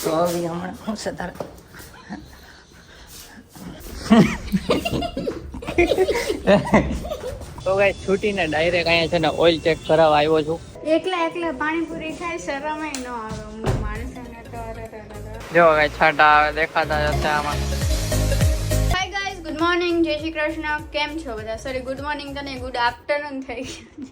તો હવે હમણાં હું છે તારે તો ગાઈસ છૂટીને ડાયરેક્ટ અહીંયા છે ને ઓઇલ ચેક કરાવવા આવ્યો છું. એકલા પાણીપુરી ખાય શરમ ન આવે માણસને તો. જો ગાઈસ છાંટા આવે દેખાતા હશે આમાં. હાય ગાઈસ, ગુડ મોર્નિંગ, જય શ્રી કૃષ્ણ. કેમ છો બધા? સોરી, ગુડ મોર્નિંગ તો નહીં, ગુડ આફ્ટરનૂન થઈ ગયું.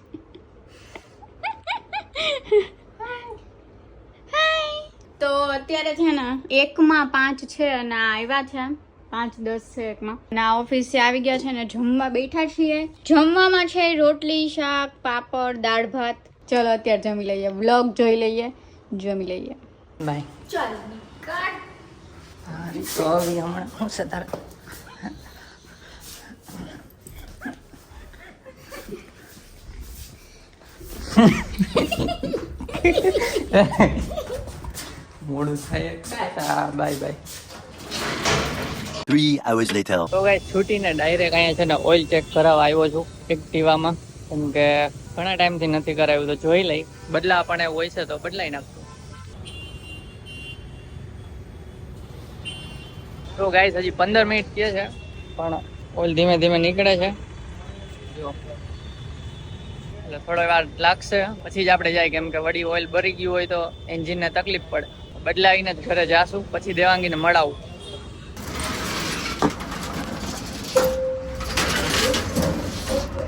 તો અત્યારે છે ને 1:05 છે અને આવ્યા છે 5:10 છે 1:00 ના ઓફિસે આવી ગયા છે ને જમવા બેઠા છીએ. જમવામાં છે રોટલી, શાક, પાપડ, દાળ ભાત. ચલો અત્યારે જમી લઈએ, વ્લોગ જોઈ લઈએ, જમી લઈએ. બાય. ચાલો કાટ. તો હવે હમણાં હું છે તારે મોડું થાય. Bye bye. 3 hours later. તો ગાઈસ છૂટીને ડાયરેક્ટ અહીંયા છે ને ઓઇલ ચેક કરાવવા આવ્યો છું એક્ટિવામાં, કેમ કે ઘણા ટાઈમથી નથી કરાવ્યું તો જોઈ લઈ. બદલા પણ એવું હોય છે તો બદલાઈ નાખશું. તો ગાઈસ હજી 15 મિનિટ થયા છે પણ ઓઇલ ધીમે ધીમે નીકળે છે. જો એટલે થોડો વાર લાગશે પછી જ આપણે જાય, કેમ કે વળી ઓઇલ ભરી ગયું હોય તો એન્જિનને તકલીફ પડે. બદલાવીને જ ઘરે જાશું, પછી દેવાંગીને મળાવું.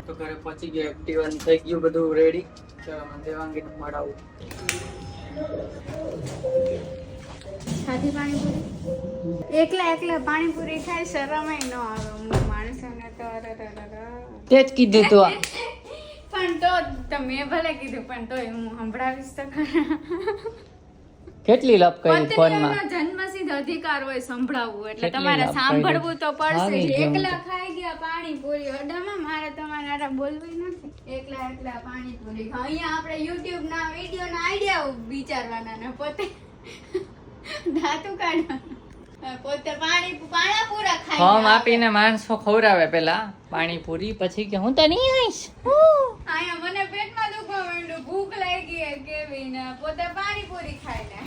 તો ઘરે પહોંચી ગયા, એક્ટિવા થઈ ગયું બધું રેડી. ચાલો દેવાંગીને મળાવું. સાદી પાણીપુરી એકલા પાણીપુરી ખાય શરમ ન આવે માણસને તો. તે જ કીધું તું. પણ તો તમે ભલે કીધું પણ તોય હું સંભળાવીશ તો ખરા. કેટલી લપ કરી ફોનમાં. પત્નીઓનો જન્મસિદ્ધ અધિકાર હોય સંભળાવવું, એટલે કેટલી તમારે લપ સાંભળવું તો પડશે. હારી ગયું. એકલા ખાઈ ગયા પાણીપુરી અડામાં, મારે તમારે આરા બોલવું નથી. એકલા પાણીપુરી ખાઓ. અહીંયા આપણે YouTube ના વિડિયો ના આઈડિયા વિચારવાના ને પોતે દાંતું કાઢવાના, પોતે પાણીપુરા ખાઈ ફોર્મ આપીને માણસો ખવડાવે પેલા પાણીપુરી, પછી કે હું તો નહીં આવીશ. અહીંયા મને પેટમાં દુખવા માંડ્યું, ભૂખ લાગી કેવી ને પોતે પાણીપુરી ખાઈ લે.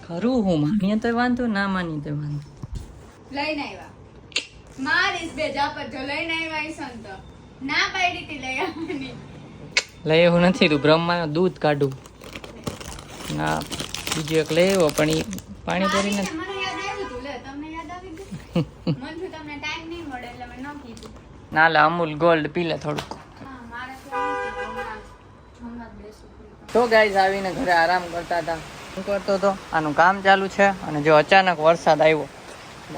ખરું હું માનીએ તો વાંધો, ના માનીએ તો વાંધો. લઈને આવ્યા મારીશ બે જાપર જો લઈને આવ્યા ઈસન તો ના પાડી હતી લઈ આવવાની. લઈ એવું નથી, તું બ્રહ્માનું દૂધ કાઢું ના બીજું એક લઈ આવ્યો પણ ઈ પાણીપુરી નથી. મને યાદ આવ્યું હતું, લે તમને યાદ આવી ગયું. મન થયું તમને ટાઈમ નહીં મળે એટલે મેં ન કીધું. ના લે અમૂલ ગોલ્ડ પી લે થોડુંક. હા મારે તો હમણાં જ બેસું. તો ગાઈસ આવીને ઘરે આરામ કરતા હતા. શું કરતો હતો? આનું કામ ચાલુ છે અને જો અચાનક વરસાદ આવ્યો,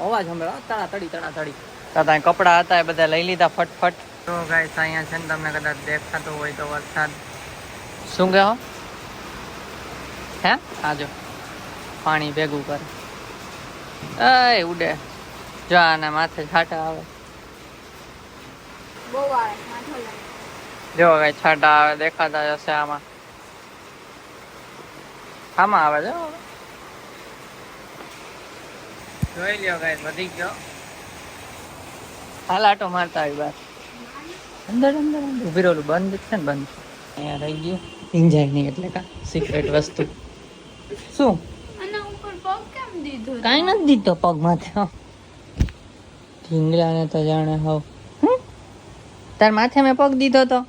અવાજ સંભળાયો તડાતડી. ત્યાં કપડાં હતા એ બધા લઈ લીધા ફટફટ. તો ગાઈસ અહીંયા છે ને તમને કદાચ દેખાતો હોય તો વરસાદ. શું કહો? હે હા જો પાણી ભેગું કરે. એ ઉડે જો આના માથે છાંટા આવે. બહુ આવે માથો લાગે. જો કઈ છાંટા આવે દેખાતા હશે આમાં. આમાં આવે છે. જોઈ લ્યો ગાઈસ વધી ગયો. હાલ આટો મારતા આવી બાર. અંદર ઉભી રહેલું બંધ છે ને, બંધ અહીંયા રહી ગયું. ઇન્જાય નહીં એટલે કા સિક્રેટ વસ્તુ. શું આના ઉપર પગ કેમ દીધો? કાંઈ નથી દીધો પગ માથે. ઢીંગલાને તો જાણે હવ. તાર માથે મેં પગ દીધો તો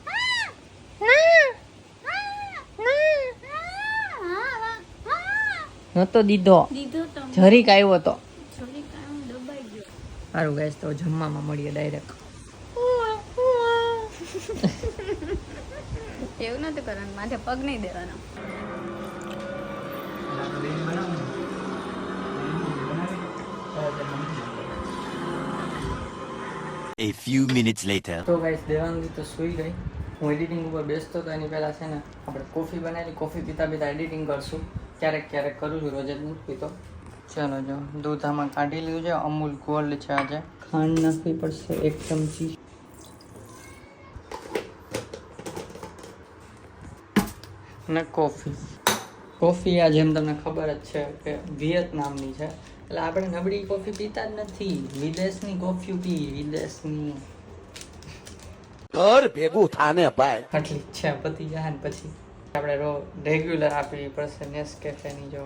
નતો દીધો, દીધો તો જરીક આવ્યો તો. છોરી કામ દબાઈ ગયો. સારું ગાઈસ તો જમવામાં મળીએ ડાયરેક્ટ. એવું નથી કરવાનું, માથે પગ નહીં દેવાનો. A few minutes later. તો ગાઈસ દેવાંગી તો સૂઈ ગઈ. હું એડિટિંગ ઉપર બેસતો તો એની પહેલાં છે ને આપણે કોફી બનાવેલી, કોફી પીતા એડિટિંગ કરશું. ક્યારેક કરું છું, રોજ જ નથી પીતો. ચાલો જો દૂધ આમાં કાઢી લીધું છે. અમૂલ ગોલ્ડ છે. આજે ખાંડ નાખવી પડશે 1 ચમચી. અને કોફી આ જેમ તમને ખબર જ છે કે વિયેતનામની છે, એટલે આપણે નબળી કોફી પીતા જ નથી. વિદેશની કોફી પી, વિદેશની. ઘર ભેગું થાને ભાઈ આટલી છે પતી જાય ને પછી આપણે રેગ્યુલર આપવી પડશે નેસકેફેની જો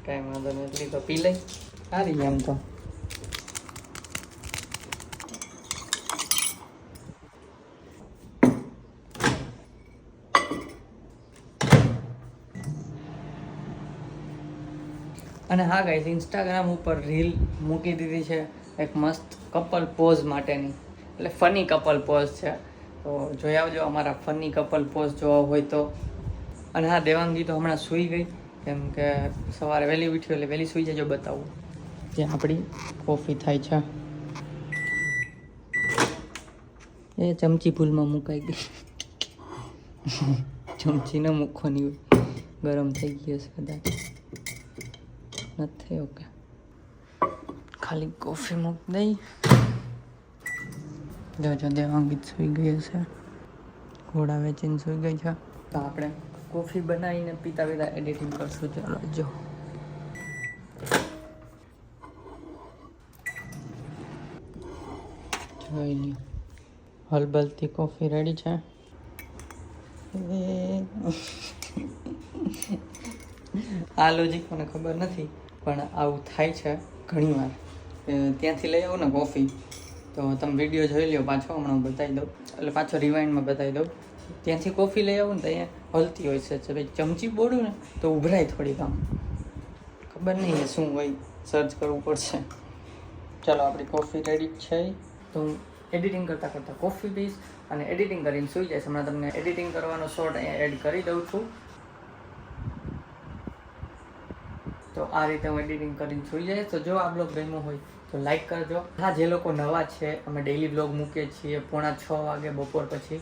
કાંઈ વાંધો નહીં, એટલી તો પી લઈ સારી એમ તો. અને હા ગાઈસ, ઇન્સ્ટાગ્રામ ઉપર રીલ મૂકી દીધી છે એક મસ્ત કપલ પોઝ માટેની, એટલે ફની કપલ પોઝ છે. તો જોઈ આવજો અમારા ફની કપલ પોઝ જોવા હોય તો. અને હા, દેવાંગી તો હમણાં સૂઈ ગઈ, કેમ કે સવારે વહેલી ઉઠ્યો એટલે વહેલી સૂઈ જજો. બતાવું ત્યાં આપણી કોફી થાય છે. એ ચમચી ભૂલમાં મુકાઈ ગઈ. ચમચી ન મૂકવાની હોય, ગરમ થઈ ગઈ હશે કદાચ. નથી ઓકે, ખાલી કોફી મૂક દઈ. જો દેવાંગી સૂઈ ગઈ હશે, ઘોડા વેચીને સૂઈ ગઈ છે. તો આપણે કોફી બનાવીને પીતા પીતા એડિટિંગ કરશું. ચાલો જો જોઈ લ્યો, હલબલતી કોફી રેડી છે. આ લોજિક મને ખબર નથી, પણ આવું થાય છે ઘણીવાર. ત્યાંથી લઈ આવો ને કોફી, તો તમે વિડીયો જોઈ લ્યો પાછો, હમણાં હું બતાવી દઉં, એટલે પાછો રિવાઇન્ડમાં બતાવી દઉં. ત્યાંથી કોફી લઈ આવું ને તો અહીંયા હલતી હોય છે. ભાઈ ચમચી બોડું ને તો ઉભરાય થોડીક, આમ ખબર નહીં શું હોય, સર્ચ કરવું પડશે. ચાલો આપણી કોફી રેડી છે. તો હું એડિટિંગ કરતાં કોફી પીશ અને એડિટિંગ કરીને સૂઈ જઈશ. હમણાં તમને એડિટિંગ કરવાનો શોર્ટ અહીંયા એડ કરી દઉં છું. તો આ રીતે હું એડિટિંગ કરીને સૂઈ જઈશ. તો જો આ બ્લોગ ગમ્યો હોય તો લાઈક કરજો. હા, જે લોકો નવા છે, અમે ડેઈલી બ્લોગ મૂકીએ છીએ 5:45 વાગે બપોર પછી.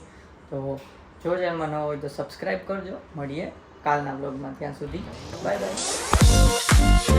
તો જો ચેનલમાં નવા હોય તો સબસ્ક્રાઈબ કરજો. મળીએ કાલના બ્લોગમાં, ત્યાં સુધી બાય બાય.